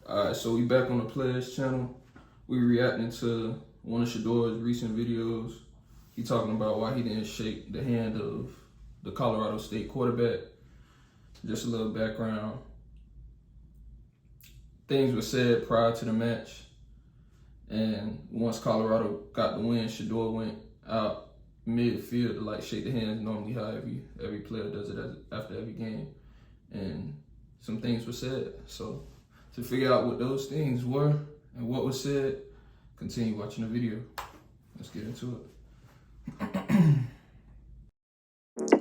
Alright, so we back on the Players channel. We reacting to one of Shedeur's recent videos. He talking about why he didn't shake the hand of the Colorado State quarterback. Just a little background. Things were said prior to the match, and once Colorado got the win, Shedeur went out midfield to like shake the hands normally how every player does it after every game, and some things were said. So to figure out what those things were and what was said, continue watching the video. Let's get into it.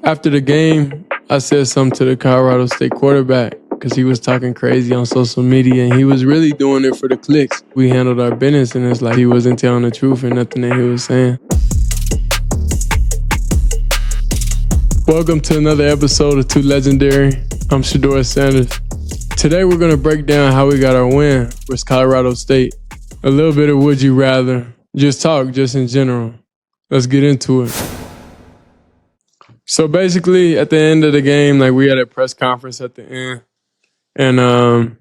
After the game, I said something to the Colorado State quarterback because he was talking crazy on social media and he was really doing it for the clicks. We handled our business and it's like he wasn't telling the truth and nothing that he was saying. Welcome to another episode of Too Legendary. I'm Shedeur Sanders. Today we're going to break down how we got our win versus Colorado State. A little bit of would you rather, just talk, just in general. Let's get into it. So basically, at the end of the game, like we had a press conference at the end, and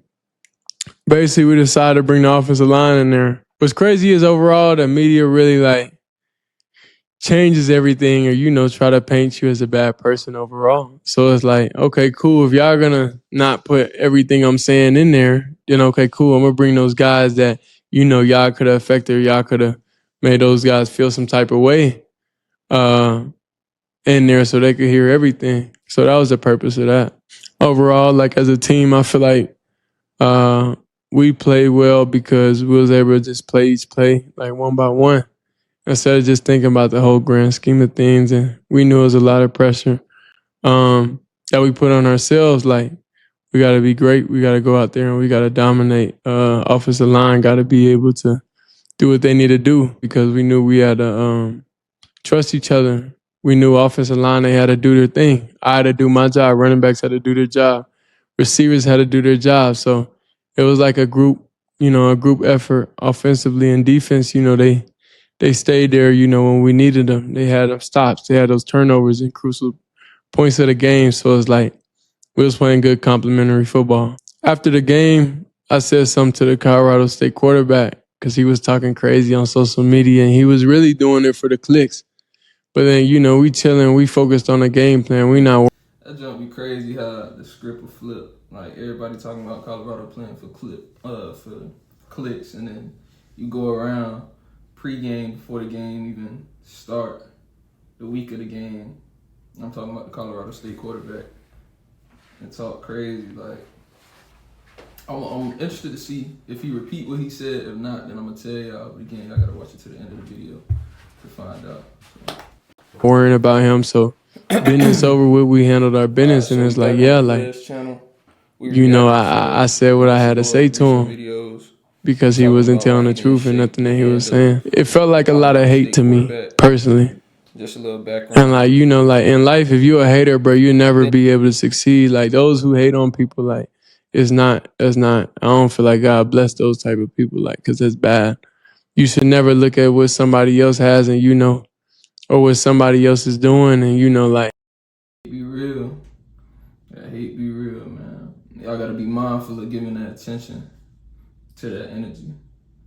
basically we decided to bring the offensive line in there. What's crazy is overall the media really like changes everything, or try to paint you as a bad person overall. So it's like, okay, cool. If y'all gonna not put everything I'm saying in there, then okay, cool. I'm gonna bring those guys that y'all could have affected, or y'all could have made those guys feel some type of way. In there so they could hear everything. So that was the purpose of that. Overall, like as a team, I feel like we played well because we was able to just play each play like one by one instead of just thinking about the whole grand scheme of things. And we knew it was a lot of pressure that we put on ourselves. Like we got to be great. We got to go out there and we got to dominate. Offensive line got to be able to do what they need to do because we knew we had to trust each other. We knew offensive line, they had to do their thing. I had to do my job. Running backs had to do their job. Receivers had to do their job. So it was like a group effort offensively and defense. They stayed there, when we needed them. They had them stops. They had those turnovers in crucial points of the game. So it's like we was playing good complementary football. After the game, I said something to the Colorado State quarterback because he was talking crazy on social media and he was really doing it for the clicks. But then, we chilling, we focused on the game plan. We not. That jump be crazy how the script will flip. Like everybody talking about Colorado playing for clicks, and then you go around pregame before the game even start, the week of the game. I'm talking about the Colorado State quarterback and talk crazy. Like I'm interested to see if he repeat what he said. If not, then I'm gonna tell y'all. But again, I gotta watch it to the end of the video to find out. So. Worrying about him, so business over with, we handled our business, and it's like, yeah, like, I said what I had to say to him because he wasn't telling the truth and nothing that he was saying. It felt like a lot of hate to me, personally. Just a little background. And like, like in life, if you're a hater, bro, you'll never be able to succeed. Like those who hate on people, like, that's not, I don't feel like God bless those type of people, like, because that's bad. You should never look at what somebody else has and or what somebody else is doing, and like. Be real. That hate be real, man. Y'all gotta be mindful of giving that attention to that energy.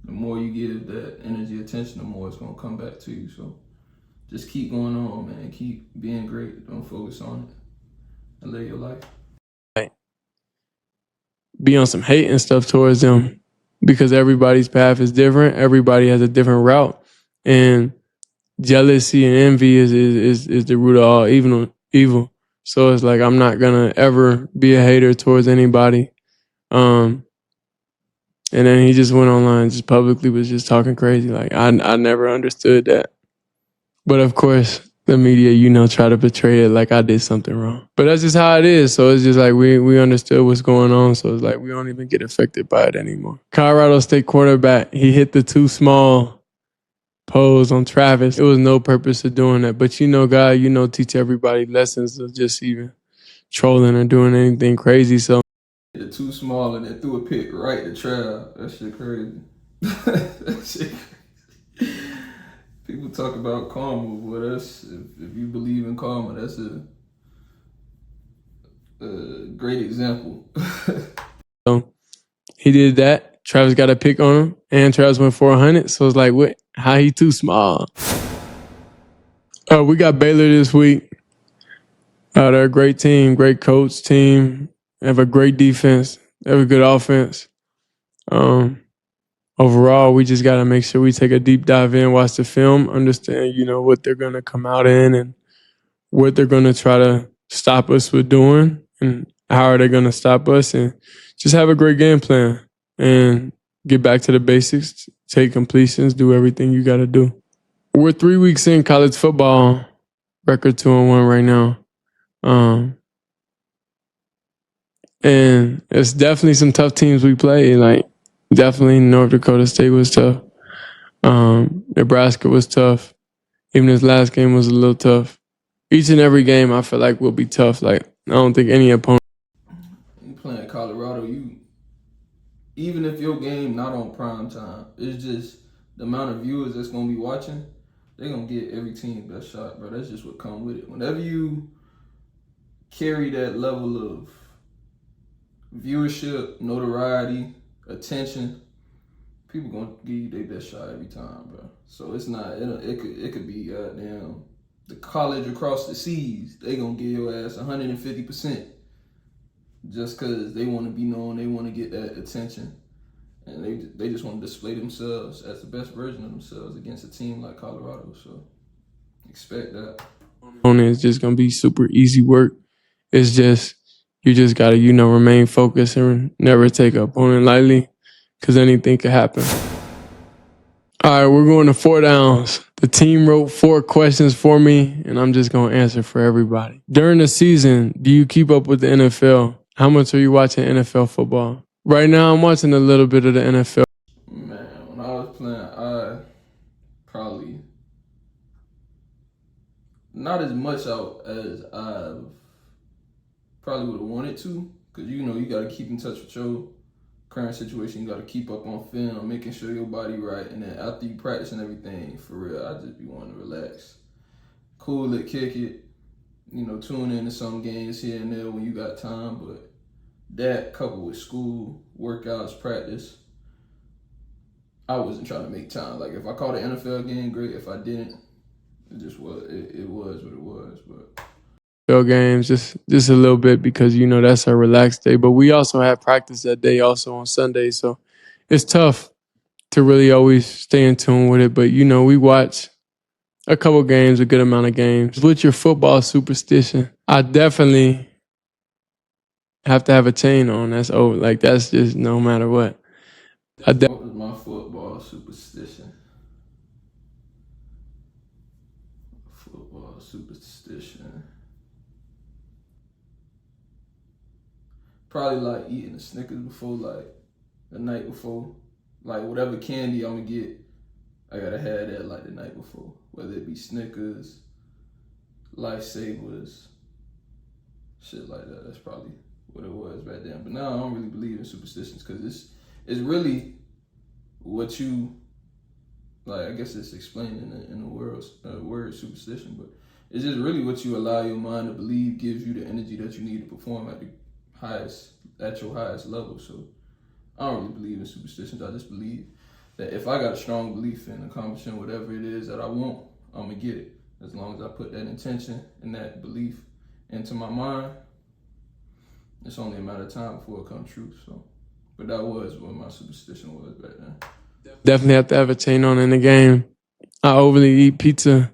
The more you give that energy attention, the more it's gonna come back to you. So just keep going on, man. Keep being great. Don't focus on it. And live your life. Be on some hate and stuff towards them because everybody's path is different. Everybody has a different route, and jealousy and envy is the root of all evil. So it's like I'm not gonna ever be a hater towards anybody. And then he just went online, just publicly was just talking crazy. Like I never understood that. But of course, the media, try to portray it like I did something wrong. But that's just how it is. So it's just like we understood what's going on. So it's like we don't even get affected by it anymore. Colorado State quarterback, he hit the too small pose on Travis. It was no purpose of doing that. But God, teach everybody lessons of just even trolling or doing anything crazy. So they're too small and they threw a pick right to Trav. That shit crazy. That shit crazy. People talk about karma, but if you believe in karma, that's a great example. So he did that. Travis got a pick on him, and Travis went for 100. So it's like, what? How he too small? We got Baylor this week. They're a great team, great coach team. They have a great defense. They have a good offense. Overall, we just got to make sure we take a deep dive in, watch the film, understand, what they're going to come out in and what they're going to try to stop us with doing and how are they going to stop us, and just have a great game plan and get back to the basics, take completions, do everything you got to do. We're 3 weeks in college football, record 2-1 right now. And it's definitely some tough teams we play. Like, definitely North Dakota State was tough. Nebraska was tough. Even this last game was a little tough. Each and every game I feel like will be tough. Like, I don't think any opponent. You playing Colorado, even if your game not on prime time, it's just the amount of viewers that's gonna be watching, they're gonna get every team best shot, bro. That's just what come with it. Whenever you carry that level of viewership, notoriety, attention, people gonna give you their best shot every time, bro. So it's not, it could be goddamn the college across the seas. They gonna give your ass 150% just cause they want to be known, they want to get that attention, and they just want to display themselves as the best version of themselves against a team like Colorado. So expect that. It's just gonna be super easy work. It's just, you just gotta, remain focused and never take an opponent lightly, because anything could happen. All right, we're going to 4 downs. The team wrote 4 questions for me, and I'm just going to answer for everybody. During the season, do you keep up with the NFL? How much are you watching NFL football? Right now, I'm watching a little bit of the NFL. Man, when I was playing, I probably not as much out as I probably would have wanted to, because you got to keep in touch with your current situation. You got to keep up on film, making sure your body right, and then after you practice and everything, for real, I just be wanting to relax, cool it, kick it, tune into some games here and there when you got time. But that coupled with school, workouts, practice, I wasn't trying to make time. Like, if I caught an NFL game, great. If I didn't, it just was. It was what it was. But games just a little bit, because that's our relaxed day, but we also have practice that day also on Sunday, so it's tough to really always stay in tune with it. But we watch a couple games, a good amount of games. What's your football superstition? I definitely have to have a chain on. That's that's just no matter what. what was my football superstition? Probably like eating a Snickers before, like the night before. Like, whatever candy I'm gonna get, I gotta have that like the night before. Whether it be Snickers, Lifesavers, shit like that. That's probably what it was back then. But now I don't really believe in superstitions, because it's really what you, like, I guess it's explained in the word superstition, but it's just really what you allow your mind to believe gives you the energy that you need to perform at your highest level. So I don't really believe in superstitions. I just believe that if I got a strong belief in accomplishing whatever it is that I want, I'm gonna get it. As long as I put that intention and that belief into my mind, it's only a matter of time before it comes true. So, but that was what my superstition was back then. Definitely have to have a chain on in the game. I overly eat pizza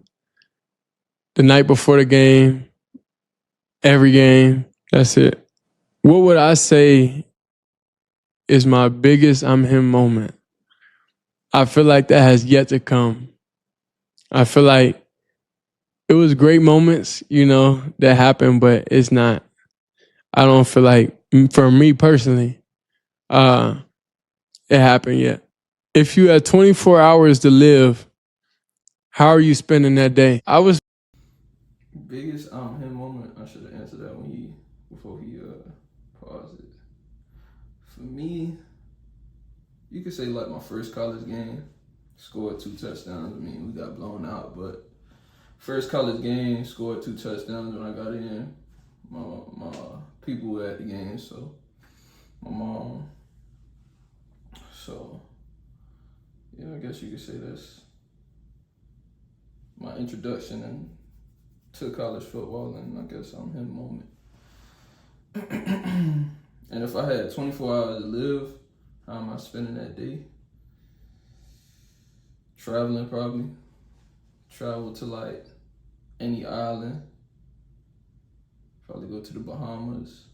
the night before the game, every game. That's it. What would I say is my biggest I'm him moment? I feel like that has yet to come. I feel like it was great moments, that happened, but it's not. I don't feel like, for me personally, it happened yet. If you had 24 hours to live, how are you spending that day? Biggest him moment. I should have answered that before he paused it. For me, you could say like my first college game, scored 2 touchdowns. I mean, we got blown out, but first college game, scored 2 touchdowns when I got in. My people were at the game, so my mom So, yeah, I guess you could say that's my introduction to college football, and I guess I'm him moment. And if I had 24 hours to live, how am I spending that day? Traveling, probably. Travel to like any island. Probably go to the Bahamas,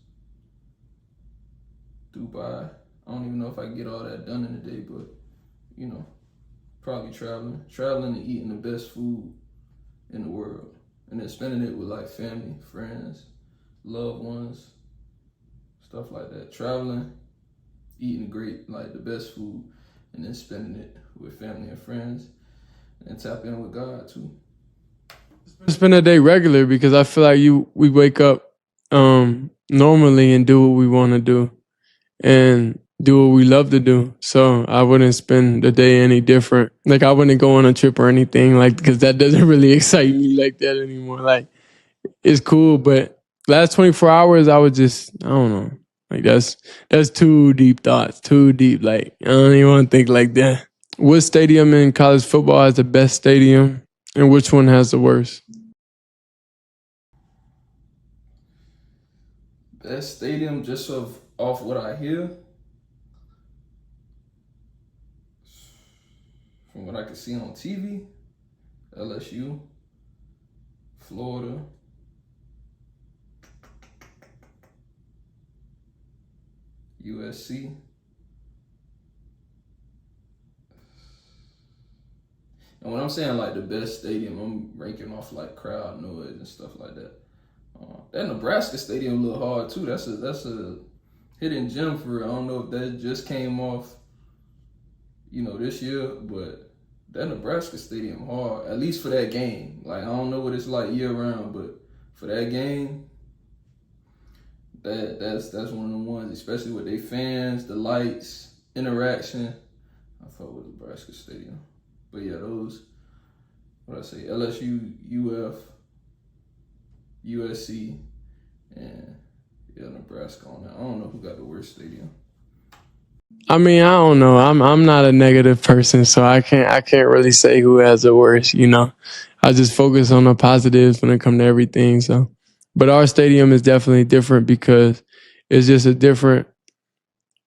Dubai. I don't even know if I can get all that done in a day, but you know, probably traveling and eating the best food in the world, and then spending it with like family, friends, loved ones, stuff like that. Traveling, eating the best food, and then spending it with family and friends, and tap in with God too. Spend a day regular because I feel like we wake up normally and do what we want to do and do what we love to do. So I wouldn't spend the day any different. Like I wouldn't go on a trip or anything because that doesn't really excite me like that anymore. Like it's cool, but last 24 hours I would just I don't know. Like that's too deep thoughts, too deep. Like I don't even want to think like that. What stadium in college football has the best stadium and which one has the worst? Best stadium, just off what I hear, from what I can see on TV, LSU, Florida, USC. And when I'm saying like the best stadium, I'm ranking off like crowd noise and stuff like that. That Nebraska stadium a little hard too. That's a hidden gem for real. I don't know if that just came off, this year, but that Nebraska stadium hard. At least for that game. Like I don't know what it's like year round, but for that game, that's one of the ones, especially with their fans, the lights, interaction. I fuck with Nebraska stadium. But yeah, those, what I say, LSU, UF, USC, and yeah, Nebraska on that. I don't know who got the worst stadium. I mean, I don't know. I'm not a negative person, so I can't really say who has the worst, I just focus on the positives when it comes to everything. So but our stadium is definitely different because it's just a different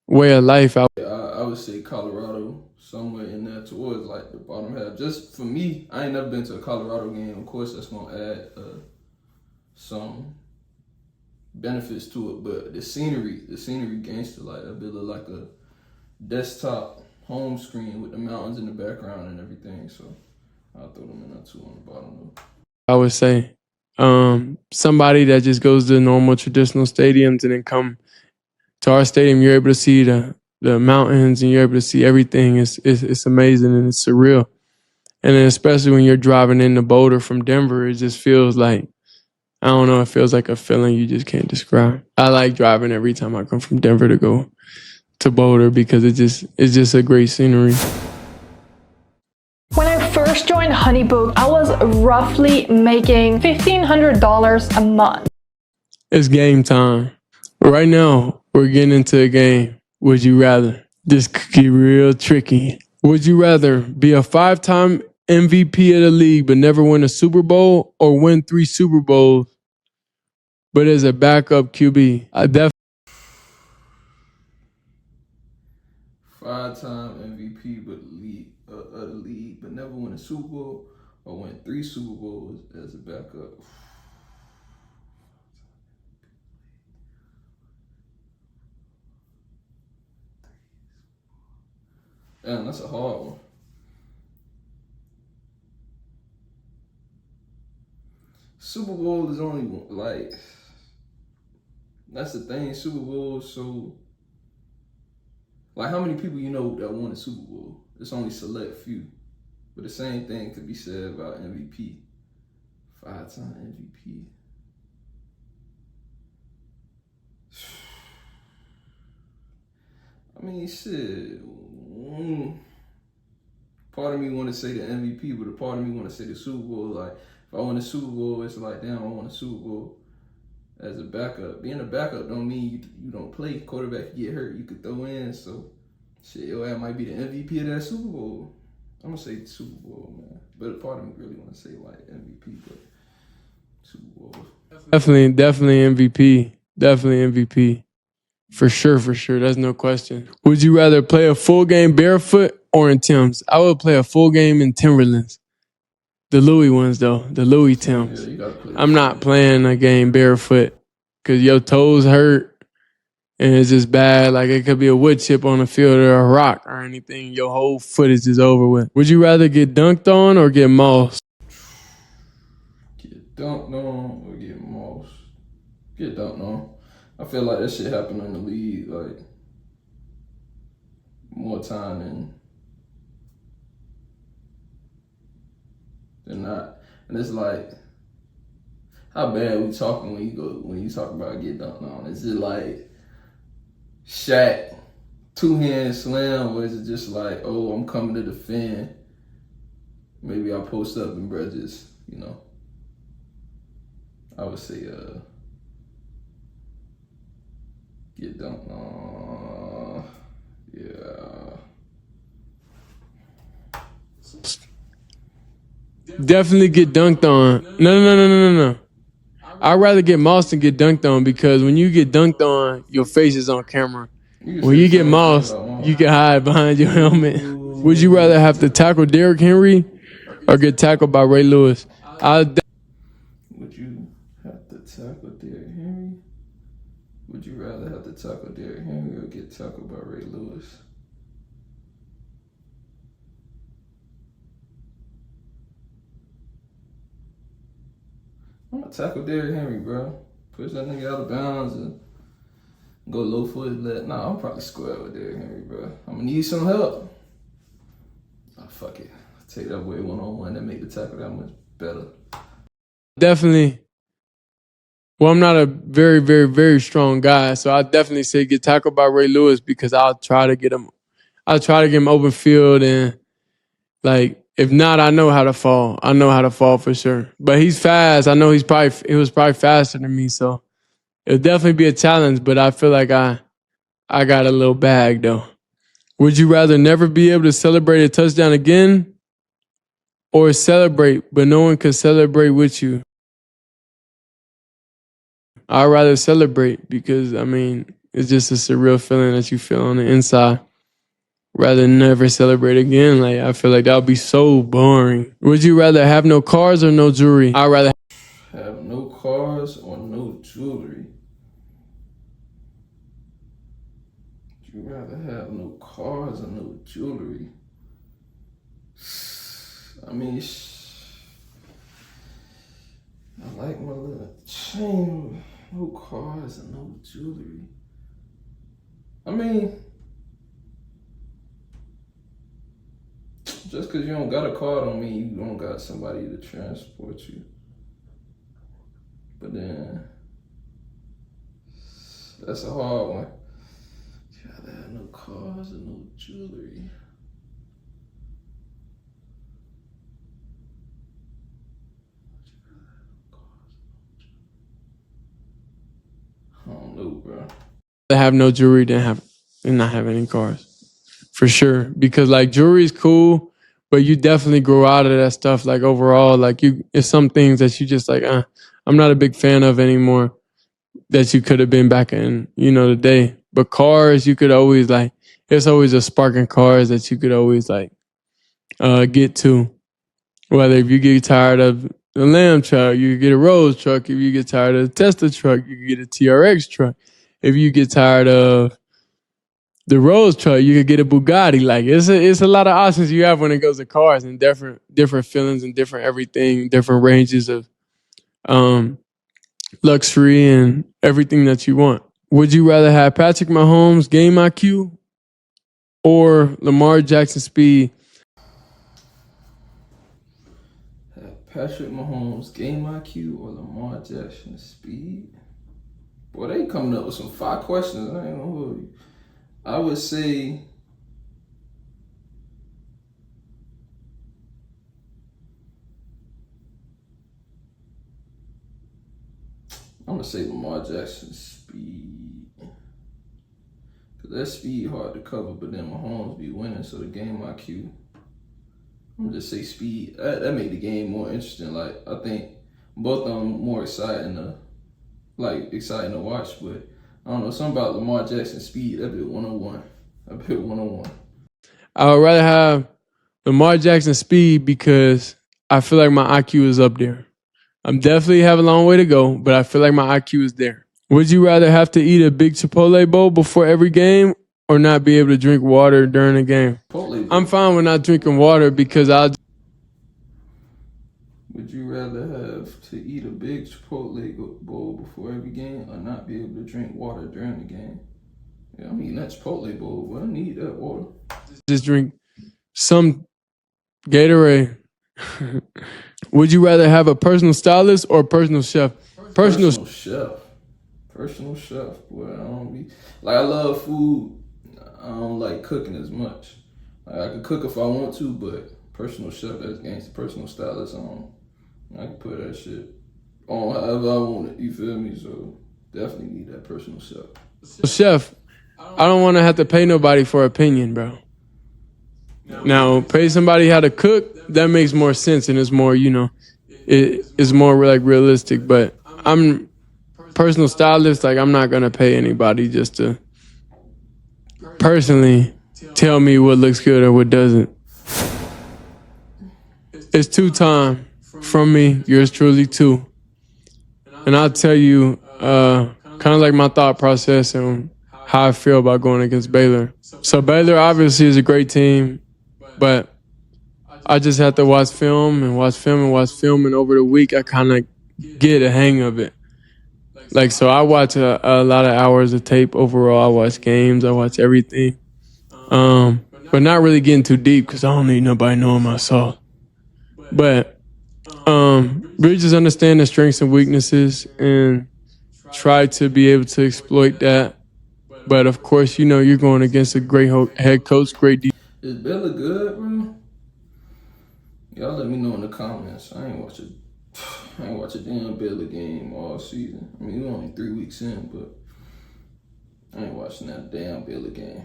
way of life. I would say Colorado, somewhere in there towards like the bottom half. Just for me, I ain't never been to a Colorado game. Of course, that's gonna add some benefits to it, but the scenery gangster, like that bit look like a desktop home screen with the mountains in the background and everything. So I'll throw them in there too on the bottom though. I would say somebody that just goes to normal traditional stadiums and then come to our stadium, you're able to see the mountains and you're able to see everything. It's amazing and it's surreal. And then especially when you're driving into Boulder from Denver, it just feels like, I don't know, it feels like a feeling you just can't describe. I like driving every time I come from Denver to go to Boulder because it's just a great scenery. When I first joined Honeybook, I was roughly making $1,500 a month. It's game time. Right now, we're getting into a game. Would you rather? This could get real tricky. Would you rather be a 5-time MVP of the league but never win a Super Bowl, or win 3 Super Bowls but as a backup QB? I definitely 5-time MVP but the league, but never win a Super Bowl, or win 3 Super Bowls as a backup. Damn, that's a hard one. Super Bowl is only like, that's the thing. Super Bowl is so, like, how many people that won a Super Bowl? It's only select few. But the same thing could be said about MVP. 5-time MVP. I mean, shit. Part of me want to say the MVP, but a part of me want to say the Super Bowl. Like, if I win a Super Bowl, it's like, damn, I won a Super Bowl as a backup. Being a backup don't mean you don't play. Quarterback get hurt, you could throw in. So Shit, your ass might be the MVP of that Super Bowl. I'm gonna say Super Bowl, man. But a part of me really want to say like MVP, but Super Bowl. Definitely MVP. Definitely MVP. For sure. That's no question. Would you rather play a full game barefoot or in Tim's? I would play a full game in Timberlands. The Louis ones, though. The Louis Timbs. Yeah, you gotta play. I'm not playing a game barefoot because your toes hurt and it's just bad. Like it could be a wood chip on the field or a rock or anything. Your whole foot is just over with. Would you rather get dunked on or get mossed? Get dunked on or get mossed? Get dunked on. I feel like that shit happened in the league like more time than not. And it's like, how bad we talking when you talk about get dunked on? Is it like Shaq, 2-hand slam, or is it just like, oh, I'm coming to defend? Maybe I'll post up and bruh just, I would say get dunked on. Yeah. Definitely get dunked on. No. I'd rather get mossed than get dunked on because when you get dunked on, your face is on camera. When you get mossed, you can hide behind your helmet. Would you rather have to tackle Derrick Henry or get tackled by Ray Lewis? Would you have to tackle Derrick Henry? Would you rather have to tackle Derrick Henry or get tackled by Ray Lewis? I'm gonna tackle Derrick Henry, bro. Push that nigga out of bounds and go low footed. Nah, I'm probably square with Derrick Henry, bro. I'm gonna need some help. Oh, fuck it. I'll take that away one-on-one. That make the tackle that much better. Definitely. Well, I'm not a very, very, very strong guy, so I definitely say get tackled by Ray Lewis because I'll try to get him open field and like if not, I know how to fall. I know how to fall for sure. But he's fast. I know he was probably faster than me, so it'll definitely be a challenge, but I feel like I got a little bag though. Would you rather never be able to celebrate a touchdown again or celebrate but no one can celebrate with you? I'd rather celebrate because, it's just a surreal feeling that you feel on the inside. Rather than never celebrate again. Like, I feel like that would be so boring. Would you rather have no cars or no jewelry? I'd rather have no cars or no jewelry. Would you rather have no cars or no jewelry? I like my little chain. No cars and no jewelry. Just because you don't got a car don't mean you don't got somebody to transport you. But then, that's a hard one. You gotta have no cars and no jewelry. I don't know, bro. have no jewelry than not have any cars. For sure. Because like jewelry is cool, but you definitely grow out of that stuff. Like overall, like it's some things that you just like, I'm not a big fan of anymore that you could have been back in, the day. But cars, you could always like, there's always a spark in cars that you could always like get to. Whether if you get tired of the Lamb truck, you could get a Rose truck. If you get tired of the Tesla truck, you could get a TRX truck. If you get tired of the Rose truck, you could get a Bugatti. Like it's a lot of options you have when it goes to cars and different feelings and different everything, different ranges of luxury and everything that you want. Would you rather have Patrick Mahomes game IQ or Lamar Jackson speed? Have Patrick Mahomes game IQ or Lamar Jackson speed? Boy, they coming up with some fire questions. I ain't gonna hold you. I would say I'm gonna say Lamar Jackson speed. Cause that speed hard to cover, but then Mahomes be winning, so the game IQ. I'm gonna just say speed. That made the game more interesting. Like I think both of them more exciting to watch, but I don't know, something about Lamar Jackson's speed. That bit 101. That bit 101. I would rather have Lamar Jackson's speed because I feel like my IQ is up there. I'm definitely have a long way to go, but I feel like my IQ is there. Would you rather have to eat a big Chipotle bowl before every game or not be able to drink water during a game? I'm fine with not drinking water because Would you rather have to eat a big Chipotle bowl before every game or not be able to drink water during the game? Yeah, I'm eating that Chipotle bowl, but I need that water. just drink some Gatorade. Would you rather have a personal stylist or a personal chef? Personal chef. Personal chef. Boy, I don't be like I love food. I don't like cooking as much. Like, I could cook if I want to, but personal chef, that's gangsta. Personal stylist, I can put that shit on however I want it. You feel me? So definitely need that personal chef. Chef, I don't want to have to pay nobody for opinion, bro. Now, pay somebody how to cook, that makes more sense and it's more, it's more like realistic. But I'm personal stylist, like I'm not gonna pay anybody just to personally tell me what looks good or what doesn't. It's 2 time from me, yours truly 2. And I'll tell you kind of like my thought process and how I feel about going against Baylor. So Baylor obviously is a great team, but I just have to watch film, and over the week I kind of get a hang of it. Like, so I watch a lot of hours of tape overall. I watch games, I watch everything. But not really getting too deep because I don't need nobody knowing my sauce. But really just understand the strengths and weaknesses and try to be able to exploit that. But of course, you're going against a great head coach, great defense. Is Baylor good, bro? Y'all let me know in the comments. I ain't watch a damn Baylor game all season. I mean, we're only 3 weeks in, but I ain't watching that damn Baylor game.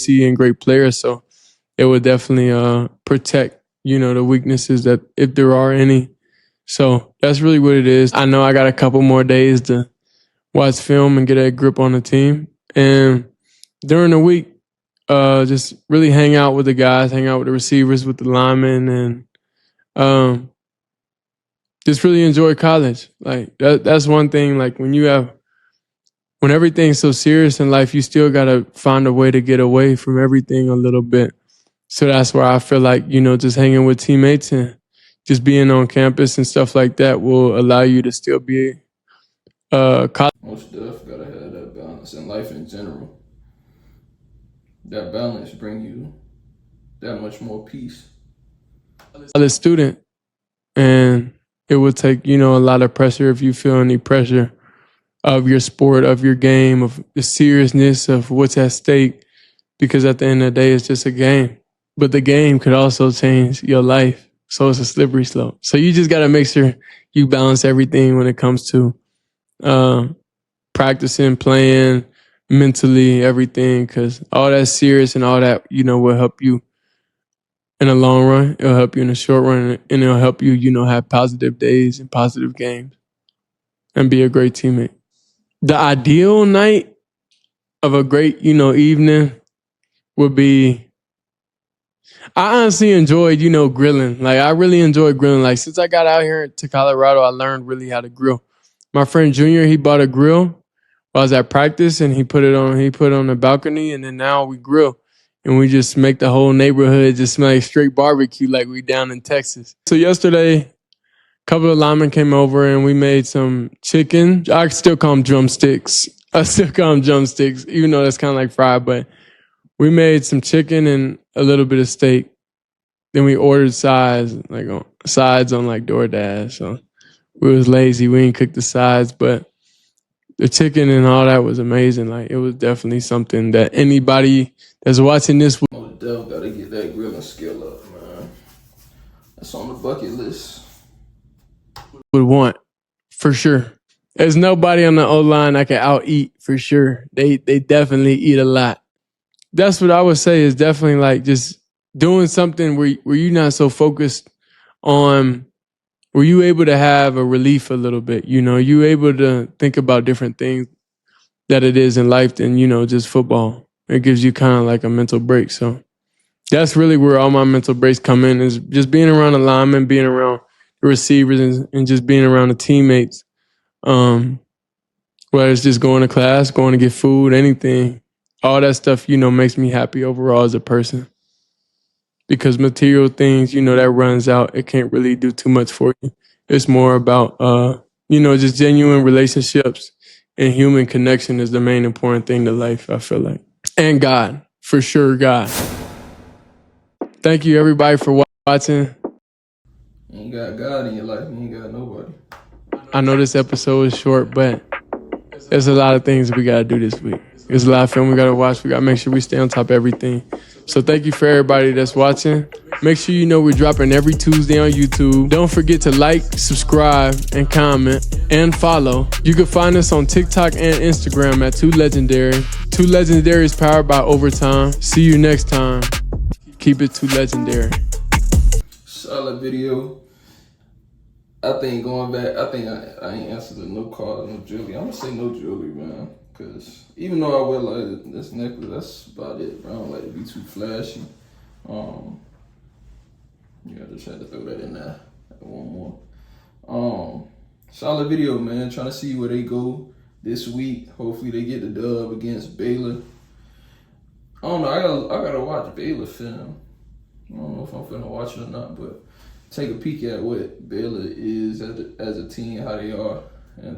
And great players, so it would definitely protect, the weaknesses that if there are any. So that's really what it is. I know I got a couple more days to watch film and get a grip on the team. And during the week, just really hang out with the guys, hang out with the receivers, with the linemen, and just really enjoy college. Like that's one thing. Like when everything's so serious in life, you still gotta find a way to get away from everything a little bit. So that's why I feel like just hanging with teammates and just being on campus and stuff like that will allow you to still be college. Most stuff gotta have that balance in life in general. That balance bring you that much more peace. A student, and it would take a lot of pressure if you feel any pressure of your sport, of your game, of the seriousness of what's at stake, because at the end of the day, it's just a game. But the game could also change your life, so it's a slippery slope. So you just got to make sure you balance everything when it comes to practicing, playing, mentally, everything, because all that's serious and all that, will help you in the long run. It'll help you in the short run, and it'll help you, have positive days and positive games and be a great teammate. The ideal night of a great, evening would be, I honestly enjoyed, grilling. Like, I really enjoyed grilling. Like, since I got out here to Colorado, I learned really how to grill. My friend Junior, he bought a grill while I was at practice, and he put it on the balcony, and then now we grill. And we just make the whole neighborhood just smell like straight barbecue like we down in Texas. So yesterday, a couple of linemen came over and we made some chicken. I still call them drumsticks. Even though that's kind of like fried. But we made some chicken and a little bit of steak. Then we ordered sides on like DoorDash. So we was lazy. We didn't cook the sides, but the chicken and all that was amazing. Like, it was definitely something that anybody that's watching this would definitely gotta get that grilling skill up, man. That's on the bucket list. Would want, for sure. There's nobody on the O-line I can out-eat for sure. They definitely eat a lot. That's what I would say is definitely like just doing something where you're not so focused on, were you able to have a relief a little bit? You able to think about different things that it is in life than, just football. It gives you kind of like a mental break. So that's really where all my mental breaks come in, is just being around the linemen, being around the receivers, and just being around the teammates. Whether it's just going to class, going to get food, anything, all that stuff, makes me happy overall as a person. Because material things, that runs out. It can't really do too much for you. It's more about, just genuine relationships and human connection is the main important thing to life, I feel like. And God, for sure, God. Thank you, everybody, for watching. You ain't got God in your life, you ain't got nobody. I know this episode is short, but there's a lot of things we got to do this week. There's a lot of film we got to watch. We got to make sure we stay on top of everything. So thank you for everybody that's watching. Make sure we're dropping every Tuesday on YouTube. Don't forget to like, subscribe, and comment, and follow. You can find us on TikTok and Instagram at 2 Legendary. 2 Legendary is powered by Overtime. See you next time. Keep it 2 Legendary. Solid video. I think going back, I ain't answered to no card, no jewelry. I'm gonna say no jewelry, man. Cause even though I wear like this necklace, that's about it, bro. I don't like to be too flashy. Yeah, I just had to throw that in there. One more. Solid video, man. Trying to see where they go this week. Hopefully they get the dub against Baylor. I don't know. I gotta watch Baylor film. I don't know if I'm finna watch it or not, but take a peek at what Baylor is as a team, how they are, and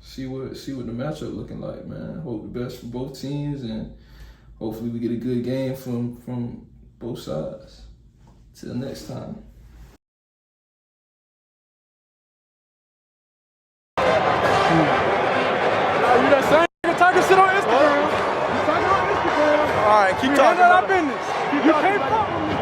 see what the matchup looking like, man. Hope the best for both teams, and hopefully we get a good game from both sides. Till next time. You that same nigga talking shit on Instagram. You talking on Instagram. All right, keep talking about our business. You can't fuck with me.